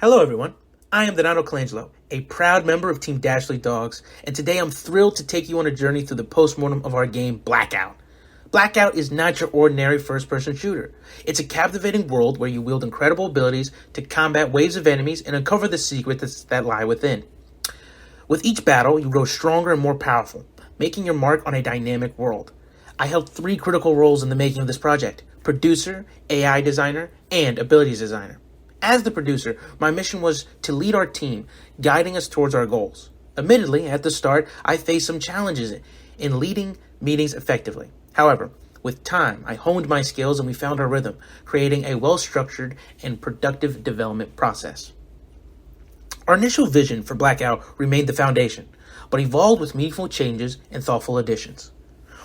Hello everyone, I am Donato Colangelo, a proud member of Team Dastardly Dawgs, and today I'm thrilled to take you on a journey through the post-mortem of our game, Blackout. Blackout is not your ordinary first-person shooter. It's a captivating world where you wield incredible abilities to combat waves of enemies and uncover the secrets that lie within. With each battle, you grow stronger and more powerful, making your mark on a dynamic world. I held 3 critical roles in the making of this project: producer, AI designer, and abilities designer. As the producer, my mission was to lead our team, guiding us towards our goals. Admittedly, at the start, I faced some challenges in leading meetings effectively. However, with time, I honed my skills and we found our rhythm, creating a well-structured and productive development process. Our initial vision for Blackout remained the foundation, but evolved with meaningful changes and thoughtful additions.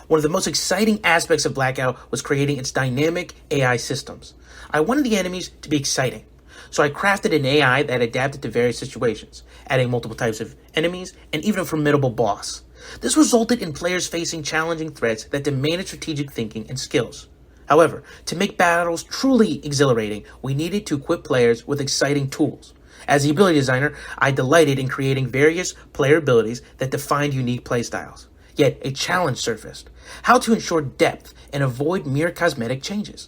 One of the most exciting aspects of Blackout was creating its dynamic AI systems. I wanted the enemies to be exciting, so I crafted an AI that adapted to various situations, adding multiple types of enemies and even a formidable boss. This resulted in players facing challenging threats that demanded strategic thinking and skills. However, to make battles truly exhilarating, we needed to equip players with exciting tools. As the ability designer, I delighted in creating various player abilities that defined unique playstyles. Yet, a challenge surfaced: how to ensure depth and avoid mere cosmetic changes.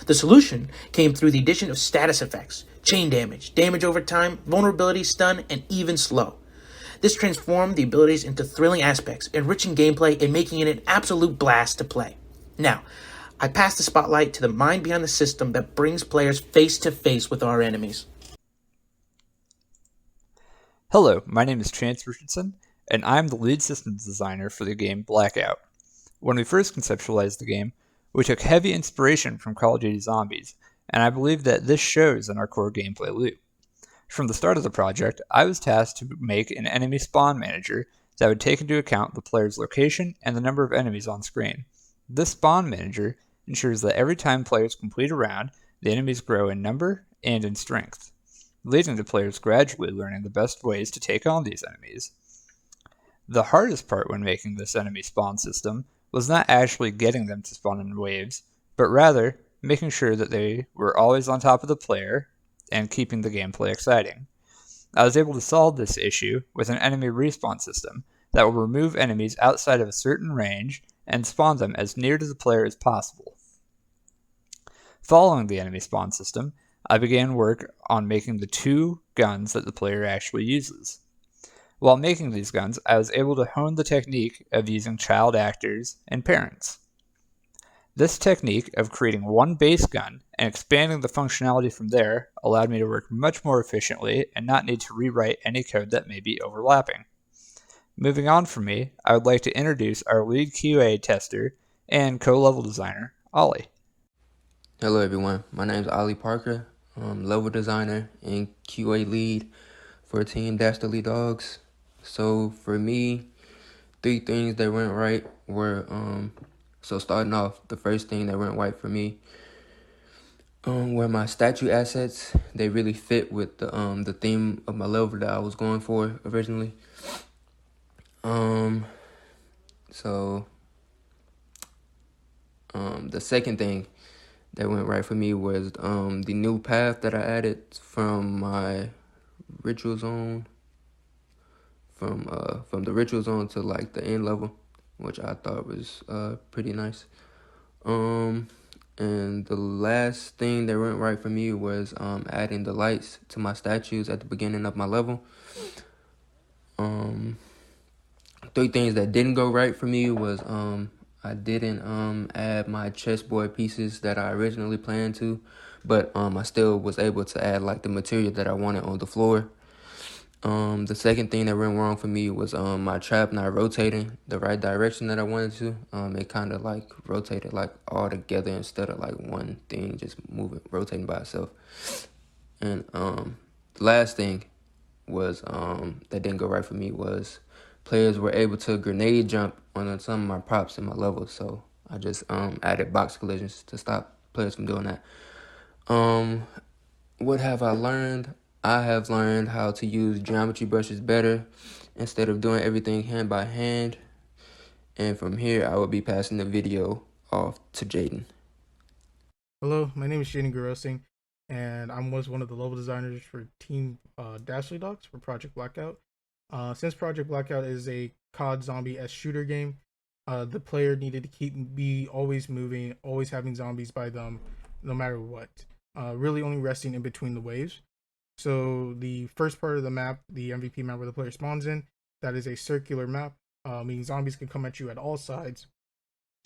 The solution came through the addition of status effects, chain damage, damage over time, vulnerability, stun, and even slow. This transformed the abilities into thrilling aspects, enriching gameplay and making it an absolute blast to play. Now, I pass the spotlight to the mind behind the system that brings players face to face with our enemies. Hello, my name is Chance Richardson, and I'm the lead systems designer for the game Blackout. When we first conceptualized the game, we took heavy inspiration from Call of Duty Zombies, and I believe that this shows in our core gameplay loop. From the start of the project, I was tasked to make an enemy spawn manager that would take into account the player's location and the number of enemies on screen. This spawn manager ensures that every time players complete a round, the enemies grow in number and in strength, leading to players gradually learning the best ways to take on these enemies. The hardest part when making this enemy spawn system was not actually getting them to spawn in waves, but rather making sure that they were always on top of the player and keeping the gameplay exciting. I was able to solve this issue with an enemy respawn system that will remove enemies outside of a certain range and spawn them as near to the player as possible. Following the enemy spawn system, I began work on making the 2 guns that the player actually uses. While making these guns, I was able to hone the technique of using child actors and parents. This technique of creating one base gun and expanding the functionality from there allowed me to work much more efficiently and not need to rewrite any code that may be overlapping. Moving on from me, I would like to introduce our lead QA tester and co-level designer, Ollie. Hello everyone, my name is Ollie Parker. I'm level designer and QA lead for Team Dastardly Dawgs. So for me, 3 things that went right were, so starting off, the first thing that went right for me were my statue assets. They really fit with the theme of my level that I was going for originally. The second thing that went right for me was the new path that I added from my ritual zone, from the ritual zone to like the end level, which I thought was pretty nice. And the last thing that went right for me was adding the lights to my statues at the beginning of my level. 3 things that didn't go right for me was I didn't add my chessboard pieces that I originally planned to, but I still was able to add like the material that I wanted on the floor. The second thing that went wrong for me was my trap not rotating the right direction that I wanted to. It kind of like rotated like all together instead of like one thing just rotating by itself. And the last thing was that didn't go right for me was players were able to grenade jump on some of my props in my level, so I just added box collisions to stop players from doing that. What have I learned? I have learned how to use geometry brushes better instead of doing everything hand by hand. And from here, I will be passing the video off to Jaden. Hello, my name is Jaden Garosing, and I was one of the level designers for Team Dastardly Dawgs for Project Blackout. Since Project Blackout is a COD zombie S shooter game, the player needed to be always moving, always having zombies by them, no matter what. Really only resting in between the waves. So the first part of the map, the MVP map where the player spawns in, that is a circular map, meaning zombies can come at you at all sides,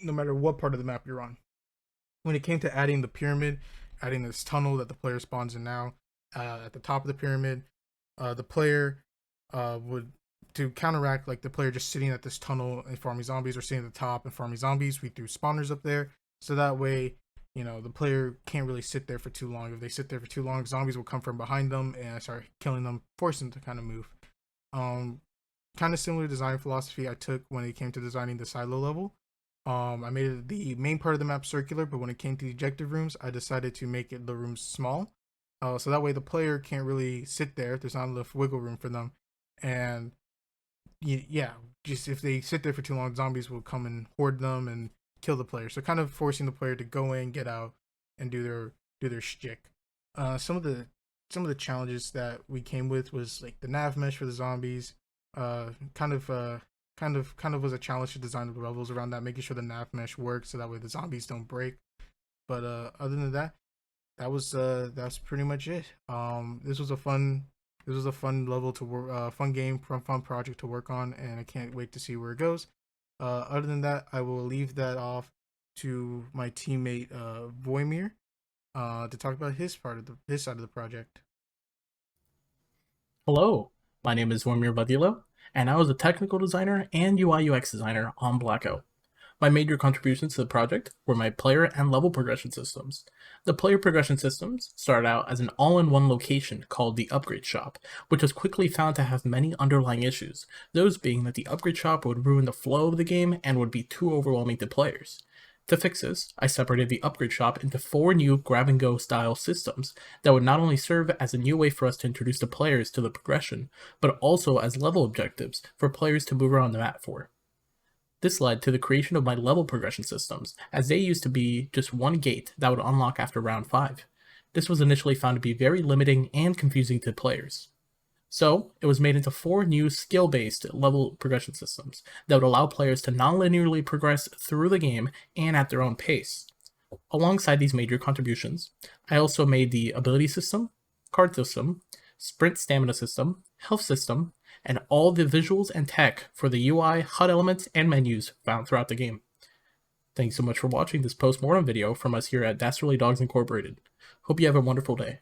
no matter what part of the map you're on. When it came to adding the pyramid, adding this tunnel that the player spawns in now, at the top of the pyramid, the player would, to counteract like the player just sitting at this tunnel and farming zombies, or sitting at the top and farming zombies, we threw spawners up there, so that way the player can't really sit there for too long. If they sit there for too long, zombies will come from behind them and start killing them, force them to kind of move. Kind of similar design philosophy I took when it came to designing the silo level. I made it the main part of the map circular, but when it came to the objective rooms, I decided to make the rooms small. So that way the player can't really sit there. There's not enough wiggle room for them. And yeah, just if they sit there for too long, zombies will come and horde them and kill the player. So kind of forcing the player to go in, get out, and do their shtick. Some of the challenges that we came with was like the nav mesh for the zombies. Kind of was a challenge to design the levels around that, making sure the nav mesh works so that way the zombies don't break. But other than that, that's pretty much it. This was a fun level to work, fun game, fun project to work on, and I can't wait to see where it goes. Other than that, I will leave that off to my teammate Voimir to talk about his side of the project. Hello, my name is Vormir Badilo, and I was a technical designer and UI UX designer on Blackout. My major contributions to the project were my player and level progression systems. The player progression systems started out as an all-in-one location called the Upgrade Shop, which was quickly found to have many underlying issues, those being that the Upgrade Shop would ruin the flow of the game and would be too overwhelming to players. To fix this, I separated the Upgrade Shop into 4 new grab-and-go style systems that would not only serve as a new way for us to introduce the players to the progression, but also as level objectives for players to move around the map for. This led to the creation of my level progression systems, as they used to be just one gate that would unlock after round 5. This was initially found to be very limiting and confusing to players. So, it was made into 4 new skill-based level progression systems that would allow players to non-linearly progress through the game and at their own pace. Alongside these major contributions, I also made the ability system, card system, sprint stamina system, health system, and all the visuals and tech for the UI, HUD elements, and menus found throughout the game. Thanks so much for watching this post-mortem video from us here at Dastardly Dawgs Incorporated. Hope you have a wonderful day.